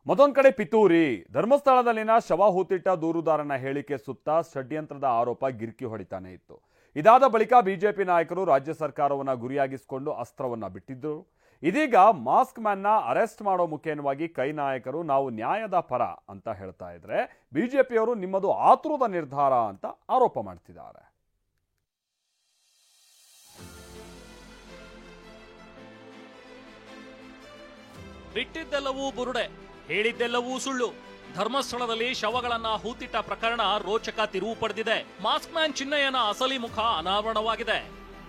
ಮತ್ತೊಂದು ಕಡೆ ಪಿತೂರಿ ಧರ್ಮಸ್ಥಳದಲ್ಲಿನ ಶವ ಹೂತಿಟ್ಟ ದೂರುದಾರನ ಹೇಳಿಕೆ ಸುತ್ತ ಷಡ್ಯಂತ್ರದ ಆರೋಪ ಗಿರ್ಕಿ ಹೊಡಿತಾನೆ ಇತ್ತು. ಇದಾದ ಬಳಿಕ ಬಿಜೆಪಿ ನಾಯಕರು ರಾಜ್ಯ ಸರ್ಕಾರವನ್ನ ಗುರಿಯಾಗಿಸಿಕೊಂಡು ಅಸ್ತ್ರವನ್ನ ಬಿಟ್ಟಿದ್ರು. ಇದೀಗ ಮಾಸ್ಕ್ ಮ್ಯಾನ್ನ ಅರೆಸ್ಟ್ ಮಾಡೋ ಮುಖೇನವಾಗಿ ಕೈ ನಾಯಕರು ನಾವು ನ್ಯಾಯದ ಪರ ಅಂತ ಹೇಳ್ತಾ ಇದ್ರೆ ಬಿಜೆಪಿಯವರು ನಿಮ್ಮದು ಆತುರದ ನಿರ್ಧಾರ ಅಂತ ಆರೋಪ ಮಾಡ್ತಿದ್ದಾರೆ. ಬಿಟ್ಟಿದ್ದೆಲ್ಲವೂ ಬುರುಡೆ, ಹೇಳಿದ್ದೆಲ್ಲವೂ ಸುಳ್ಳು. ಧರ್ಮಸ್ಥಳದಲ್ಲಿ ಶವಗಳನ್ನ ಹೂತಿಟ್ಟ ಪ್ರಕರಣ ರೋಚಕ ತಿರುವು ಪಡೆದಿದೆ. ಮಾಸ್ಕ್ ಮ್ಯಾನ್ ಚಿನ್ನಯ್ಯನ ಅಸಲಿ ಮುಖ ಅನಾವರಣವಾಗಿದೆ.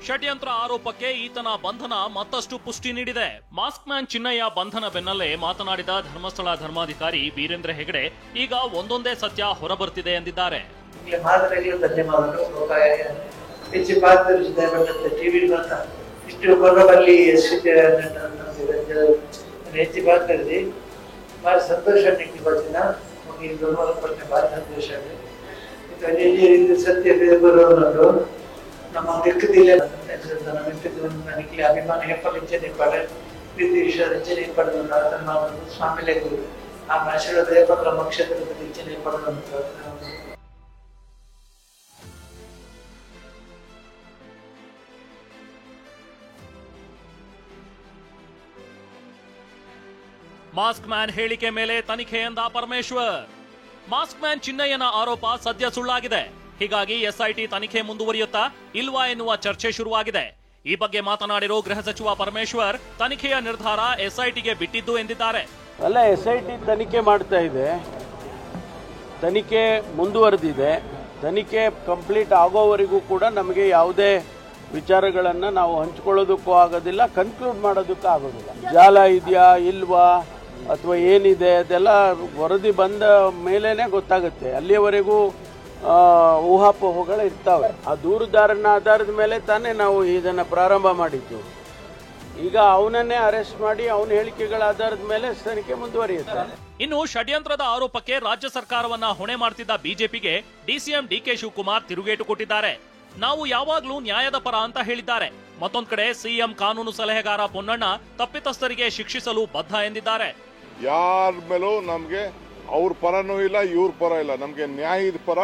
ಷಡ್ಯಂತ್ರ ಆರೋಪಕ್ಕೆ ಈತನ ಬಂಧನ ಮತ್ತಷ್ಟು ಪುಷ್ಟಿ ನೀಡಿದೆ. ಮಾಸ್ಕ್ ಮ್ಯಾನ್ ಚಿನ್ನಯ್ಯ ಬಂಧನ ಬೆನ್ನಲ್ಲೇ ಮಾತನಾಡಿದ ಧರ್ಮಸ್ಥಳ ಧರ್ಮಾಧಿಕಾರಿ ವೀರೇಂದ್ರ ಹೆಗಡೆ ಈಗ ಒಂದೊಂದೇ ಸತ್ಯ ಹೊರಬರ್ತಿದೆ ಎಂದಿದ್ದಾರೆ. ಹೆಚ್ಚು ಬಾಕಲ್ಲಿ ಭಾಳ ಸಂತೋಷ ನಿಟ್ಟಿನ ಈ ಪಟ್ಟೆ ಭಾಳ ಸಂತೋಷ ಇದು ಸತ್ಯ ಬರೋದು ನಮ್ಮ ಲೆಕ್ಕದಿಲ್ಲ ನನಗೆ ಅಭಿಮಾನ ಹೆಪ್ಪಲಿಂಚನೆ ಪಡೆ ಪ್ರೀತಿ ವಿಶ್ವರಿಂಚನೆ ಪಡೆದು ನಾವು ಸ್ವಾಮಿಲೆ ಆ ಆಶೀರ್ವಾದ ಪತ್ರ ನಕ್ಷತ್ರದ ಇಂಚನೆ ಪಡೆದು ಮಾಸ್ಕ್ ಮ್ಯಾನ್ ಹೇಳಿಕೆ ಮೇಲೆ ತನಿಖೆ ಎಂದ ಪರಮೇಶ್ವರ್. ಮಾಸ್ಕ್ ಮ್ಯಾನ್ ಚಿನ್ನಯ್ಯನ ಆರೋಪ ಸದ್ಯ ಸುಳ್ಳಾಗಿದೆ. ಹೀಗಾಗಿ ಎಸ್ಐಟಿ ತನಿಖೆ ಮುಂದುವರಿಯುತ್ತಾ ಇಲ್ವಾ ಎನ್ನುವ ಚರ್ಚೆ ಶುರುವಾಗಿದೆ. ಈ ಬಗ್ಗೆ ಮಾತನಾಡಿರೋ ಗೃಹ ಸಚಿವ ಪರಮೇಶ್ವರ್ ತನಿಖೆಯ ನಿರ್ಧಾರ ಎಸ್ಐಟಿಗೆ ಬಿಟ್ಟಿದ್ದು ಎಂದಿದ್ದಾರೆ. ಅಲ್ಲ, ಎಸ್ಐಟಿ ತನಿಖೆ ಮಾಡ್ತಾ ಇದೆ, ತನಿಖೆ ಮುಂದುವರೆದಿದೆ. ತನಿಖೆ ಕಂಪ್ಲೀಟ್ ಆಗೋವರೆಗೂ ಕೂಡ ನಮಗೆ ಯಾವುದೇ ವಿಚಾರಗಳನ್ನು ನಾವು ಹಂಚಿಕೊಳ್ಳೋದಕ್ಕೂ ಆಗೋದಿಲ್ಲ, ಕನ್ಕ್ಲೂಡ್ ಮಾಡೋದಕ್ಕೂ ಆಗೋದಿಲ್ಲ. ಜಾಲ ಇದೆಯಾ ಇಲ್ವಾ ಅಥವಾ ಏನಿದೆ ಅದೆಲ್ಲ ವರದಿ ಬಂದ ಮೇಲೇನೆ ಗೊತ್ತಾಗುತ್ತೆ. ಅಲ್ಲಿಯವರೆಗೂ ಊಹಾಪೋಹಗಳು ಇರ್ತಾವೆ. ಆ ದೂರುದಾರನ ಆಧಾರದ ಮೇಲೆ ತಾನೇ ನಾವು ಇದನ್ನು ಪ್ರಾರಂಭ ಮಾಡಿದ್ದು. ಈಗ ಅವನನ್ನೇ ಅರೆಸ್ಟ್ ಮಾಡಿ ಅವನ ಹೇಳಿಕೆಗಳ ಆಧಾರದ ಮೇಲೆ ತನಿಖೆ ಮುಂದುವರಿಯುತ್ತೆ. ಇನ್ನು ಷಡ್ಯಂತ್ರದ ಆರೋಪಕ್ಕೆ ರಾಜ್ಯ ಸರ್ಕಾರವನ್ನ ಹೊಣೆ ಮಾಡ್ತಿದ್ದ ಬಿಜೆಪಿಗೆ ಡಿಸಿಎಂ ಡಿಕೆ ಶಿವಕುಮಾರ್ ತಿರುಗೇಟು ಕೊಟ್ಟಿದ್ದಾರೆ. ನಾವು ಯಾವಾಗ್ಲೂ ನ್ಯಾಯದ ಪರ ಅಂತ ಹೇಳಿದ್ದಾರೆ. ಮತ್ತೊಂದ್ ಕಡೆ ಸಿಎಂ ಕಾನೂನು ಸಲಹೆಗಾರ ಪೊನ್ನಣ್ಣ ತಪ್ಪಿತಸ್ಥರಿಗೆ ಶಿಕ್ಷಿಸಲು ಬದ್ಧ ಎಂದಿದ್ದಾರೆ. ಯಾರ ಮೇಲೂ ನಮ್ಗೆ ಅವ್ರ ಪರನೂ ಇಲ್ಲ, ಇವ್ರ ಪರ ಇಲ್ಲ, ನಮ್ಗೆ ನ್ಯಾಯದ ಪರ,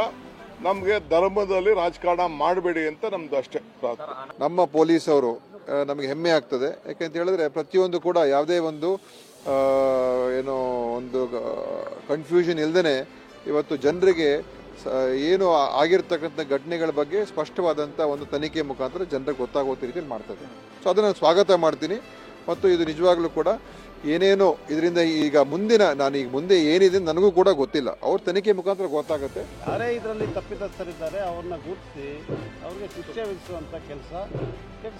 ನಮ್ಗೆ ಧರ್ಮದಲ್ಲಿ ರಾಜಕಾರಣ ಮಾಡಬೇಡಿ ಅಂತ ನಮ್ದು ಅಷ್ಟೇ. ನಮ್ಮ ಪೊಲೀಸ್ ಅವರು ನಮಗೆ ಹೆಮ್ಮೆ ಆಗ್ತದೆ. ಯಾಕೆಂತ ಹೇಳಿದ್ರೆ ಪ್ರತಿಯೊಂದು ಕೂಡ ಯಾವುದೇ ಒಂದು ಏನೋ ಒಂದು ಕನ್ಫ್ಯೂಷನ್ ಇಲ್ದೇನೆ ಇವತ್ತು ಜನರಿಗೆ ಏನು ಆಗಿರ್ತಕ್ಕಂಥ ಘಟನೆಗಳ ಬಗ್ಗೆ ಸ್ಪಷ್ಟವಾದಂಥ ಒಂದು ತನಿಖೆ ಮುಖಾಂತರ ಜನರಿಗೆ ಗೊತ್ತಾಗೋ ರೀತಿಯಲ್ಲಿ ಮಾಡ್ತದೆ. ಸೊ ಅದನ್ನು ಸ್ವಾಗತ ಮಾಡ್ತೀನಿ. ಮತ್ತು ಇದು ನಿಜವಾಗ್ಲೂ ಕೂಡ ಏನೇನೋ ಇದರಿಂದ ಈಗ ಮುಂದೆ ಏನಿದೆ ನನಗೂ ಕೂಡ ಗೊತ್ತಿಲ್ಲ. ಅವ್ರ ತನಿಖೆ ಮುಖಾಂತರ ಗೊತ್ತಾಗುತ್ತೆ. ಯಾರೇ ಇದರಲ್ಲಿ ತಪ್ಪಿತಸ್ಥರಿದ್ದಾರೆ ಅವ್ರನ್ನ ಗುರುತಿಸಿ ಅವ್ರಿಗೆ ಶಿಕ್ಷೆ ವಿಧಿಸುವಂಥ ಕೆಲಸ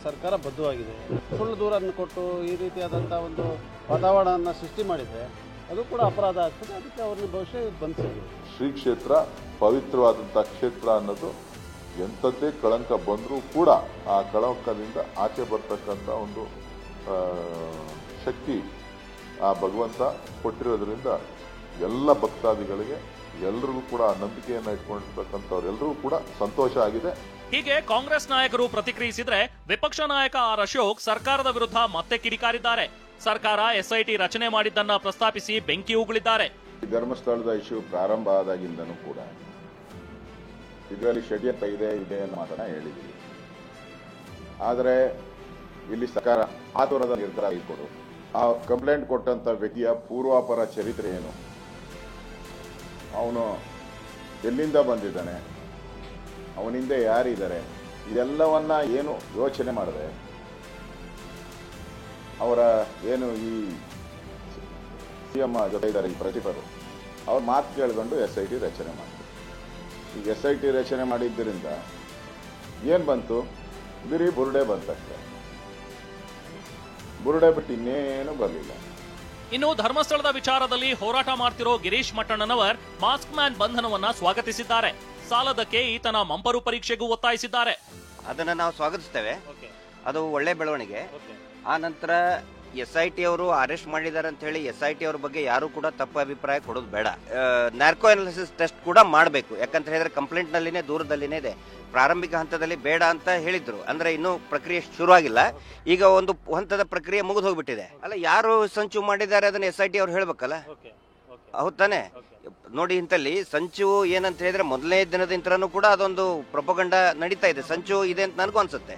ಸರ್ಕಾರ ಬದ್ಧವಾಗಿದೆ. ಸುಳ್ಳು ದೂರನ್ನು ಕೊಟ್ಟು ಈ ರೀತಿಯಾದಂಥ ಒಂದು ವಾತಾವರಣವನ್ನು ಸೃಷ್ಟಿ ಮಾಡಿದರೆ ಅದು ಕೂಡ ಅಪರಾಧ ಆಗ್ತದೆ. ಅದಕ್ಕೆ ಅವ್ರನ್ನ ಭವಿಷ್ಯ ಬಂಧಿಸಿದೆ. ಶ್ರೀ ಕ್ಷೇತ್ರ ಪವಿತ್ರವಾದಂಥ ಕ್ಷೇತ್ರ ಅನ್ನೋದು ಎಂಥದ್ದೇ ಕಳಂಕ ಬಂದರೂ ಕೂಡ ಆ ಕಳಂಕದಿಂದ ಆಚೆ ಬರ್ತಕ್ಕಂಥ ಒಂದು ಶಕ್ತಿ ಆ ಭಗವಂತ ಕೊಟ್ಟಿರೋದ್ರಿಂದ ಎಲ್ಲ ಭಕ್ತಾದಿಗಳಿಗೆ ಎಲ್ಲರಿಗೂ ಕೂಡ ನಂಬಿಕೆಯನ್ನು ಇಟ್ಕೊಂಡಿರ್ತಕ್ಕಂಥವ್ರೆಲ್ಲರಿಗೂ ಕೂಡ ಸಂತೋಷ ಆಗಿದೆ. ಹೀಗೆ ಕಾಂಗ್ರೆಸ್ ನಾಯಕರು ಪ್ರತಿಕ್ರಿಯಿಸಿದ್ರೆ ವಿಪಕ್ಷ ನಾಯಕ ಆರ್ ಅಶೋಕ್ ಸರ್ಕಾರದ ವಿರುದ್ಧ ಮತ್ತೆ ಕಿಡಿಕಾರಿದ್ದಾರೆ. ಸರ್ಕಾರ ಎಸ್ಐಟಿ ರಚನೆ ಮಾಡಿದ್ದನ್ನ ಪ್ರಸ್ತಾಪಿಸಿ ಬೆಂಕಿ ಉಗುಳಿದ್ದಾರೆ. ಧರ್ಮಸ್ಥಳದ ಇಶ್ಯೂ ಪ್ರಾರಂಭ ಆದಾಗಿಂದನೂ ಕೂಡ ಇದರಲ್ಲಿ ಷಡ್ಯಂತ್ರ ಇದೆ ಅನ್ನೋ ಮಾತನ್ನ ಹೇಳಿದ್ದೀವಿ. ಆದರೆ ಇಲ್ಲಿ ಸರ್ಕಾರ ಆತುರದ ನಿರ್ಧಾರ ಕೈಗೊಳ್ಳು. ಆ ಕಂಪ್ಲೇಂಟ್ ಕೊಟ್ಟಂತ ವ್ಯಕ್ತಿಯ ಪೂರ್ವಾಪರ ಚರಿತ್ರೆ ಏನು, ಅವನು ಎಲ್ಲಿಂದ ಬಂದಿದ್ದಾನೆ, ಅವನಿಂದ ಯಾರಿದ್ದಾರೆ, ಇದೆಲ್ಲವನ್ನ ಏನು ಯೋಚನೆ ಮಾಡಿದೆ ಅವರ ಏನು ಈ ಸಿಎಂ ಜೊತೆ ಇದ್ದಾರೆ ಈ ಪ್ರತಿಪರು ಅವ್ರ ಮಾತು ಕೇಳ್ಕೊಂಡು ಎಸ್ಐಟಿ ರಚನೆ ಮಾಡಿದ್ರು. ಈಗ ಎಸ್ಐಟಿ ರಚನೆ ಮಾಡಿದ್ದರಿಂದ ಏನು ಬಂತು, ಬರೀ ಬುರುಡೆ ಬಂತಷ್ಟೇ. ಬುರುಡೆ ಬಿಟ್ಟು ಇನ್ನೇನು ಬರಲಿಲ್ಲ. ಇನ್ನು ಧರ್ಮಸ್ಥಳದ ವಿಚಾರದಲ್ಲಿ ಹೋರಾಟ ಮಾಡ್ತಿರೋ ಗಿರೀಶ್ ಮಟ್ಟಣ್ಣನವರ್ ಮಾಸ್ಕ್ ಮ್ಯಾನ್ ಬಂಧನವನ್ನ ಸ್ವಾಗತಿಸಿದ್ದಾರೆ. ಸಾಲದಕ್ಕೆ ಈತನ ಮಂಪರು ಪರೀಕ್ಷೆಗೂ ಒತ್ತಾಯಿಸಿದ್ದಾರೆ. ಅದನ್ನ ನಾವು ಸ್ವಾಗತಿಸ್ತೇವೆ, ಅದು ಒಳ್ಳೆ ಬೆಳವಣಿಗೆ. ಆ ನಂತರ ಎಸ್ಐಟಿ ಅವರು ಅರೆಸ್ಟ್ ಮಾಡಿದ್ದಾರೆ ಅಂತ ಹೇಳಿ ಎಸ್ಐಟಿ ಅವ್ರ ಬಗ್ಗೆ ಯಾರು ಕೂಡ ತಪ್ಪು ಅಭಿಪ್ರಾಯ ಕೊಡೋದು ಬೇಡ. ನ್ಯಾರ್ಕೋ ಅನಾಲಿಸಿಸ್ ಟೆಸ್ಟ್ ಕೂಡ ಮಾಡಬೇಕು. ಯಾಕಂತ ಹೇಳಿದ್ರೆ ಕಂಪ್ಲೇಂಟ್ ನಲ್ಲಿನೇ ದೂರದಲ್ಲಿನೇ ಇದೆ. ಪ್ರಾರಂಭಿಕ ಹಂತದಲ್ಲಿ ಬೇಡ ಅಂತ ಹೇಳಿದ್ರು. ಅಂದ್ರೆ ಇನ್ನೂ ಪ್ರಕ್ರಿಯೆ ಶುರುವಾಗಿಲ್ಲ. ಈಗ ಒಂದು ಹಂತದ ಪ್ರಕ್ರಿಯೆ ಮುಗಿದು ಹೋಗ್ಬಿಟ್ಟಿದೆ. ಅಲ್ಲ, ಯಾರು ಸಂಚು ಮಾಡಿದ್ದಾರೆ ಅದನ್ನ ಎಸ್ಐಟಿ ಅವ್ರು ಹೇಳ್ಬೇಕಲ್ಲ. ಹೌದ್ ತಾನೆ? ನೋಡಿ, ಇಂತಲ್ಲಿ ಸಂಚು ಏನಂತ ಹೇಳಿದ್ರೆ ಮೊದಲನೇ ದಿನದಿಂದನೂ ಕೂಡ ಅದೊಂದು ಪ್ರೊಪಗಂಡ ನಡೀತಾ ಇದೆ. ಸಂಚು ಇದೆ ಅಂತ ನನಗೂ ಅನ್ಸುತ್ತೆ.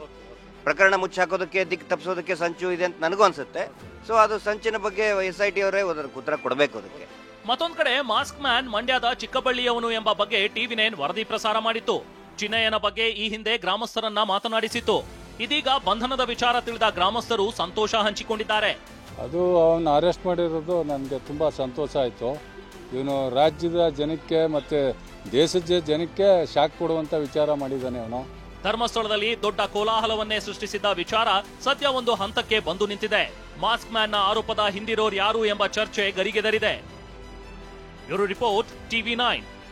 ಪ್ರಕರಣ ಮುಚ್ಚಾಕೋದಕ್ಕೆ, ದಿಕ್ಕು ತಪ್ಪಿಸೋದಕ್ಕೆ ಸಂಚು ಇದೆ ಅಂತ ನನಗೂ ಅನ್ಸುತ್ತೆ. ಸೊ ಅದು ಸಂಚಿನ ಬಗ್ಗೆ SIT ಅವರೇ ಉತ್ತರ ಕೊಡಬೇಕು ಅದಕ್ಕೆ. ಮತ್ತೊಂದ್ ಕಡೆ ಮಾಸ್ಕ್ ಮ್ಯಾನ್ ಮಂಡ್ಯದ ಚಿಕ್ಕಬಳ್ಳಿಯವನು ಎಂಬ ಬಗ್ಗೆ TV9 ವರದಿ ಪ್ರಸಾರ ಮಾಡಿತ್ತು. ಚಿನ್ನಯ್ಯನ ಬಗ್ಗೆ ಈ ಹಿಂದೆ ಗ್ರಾಮಸ್ಥರನ್ನ ಮಾತನಾಡಿಸಿತ್ತು. ಇದೀಗ ಬಂಧನದ ವಿಚಾರ ತಿಳಿದ ಗ್ರಾಮಸ್ಥರು ಸಂತೋಷ ಹಂಚಿಕೊಂಡಿದ್ದಾರೆ. ಅದು ಅವನ್ನ ಅರೆಸ್ಟ್ ಮಾಡಿರೋದು ನನಗೆ ತುಂಬ ಸಂತೋಷ ಆಯಿತು. ಇವನು ರಾಜ್ಯದ ಜನಕ್ಕೆ ಮತ್ತು ದೇಶದ ಜನಕ್ಕೆ ಶಾಕ್ ಕೊಡುವಂಥ ವಿಚಾರ ಮಾಡಿದ್ದಾನೆ ಅವನು. ಧರ್ಮಸ್ಥಳದಲ್ಲಿ ದೊಡ್ಡ ಕೋಲಾಹಲವನ್ನೇ ಸೃಷ್ಟಿಸಿದ್ದ ವಿಚಾರ ಸದ್ಯ ಒಂದು ಹಂತಕ್ಕೆ ಬಂದು ನಿಂತಿದೆ. ಮಾಸ್ಕ್ ಮ್ಯಾನ್ನ ಆರೋಪದ ಹಿಂದಿರೋರು ಯಾರು ಎಂಬ ಚರ್ಚೆ ಗರಿಗೆದರಿದೆ. Bureau report TV9.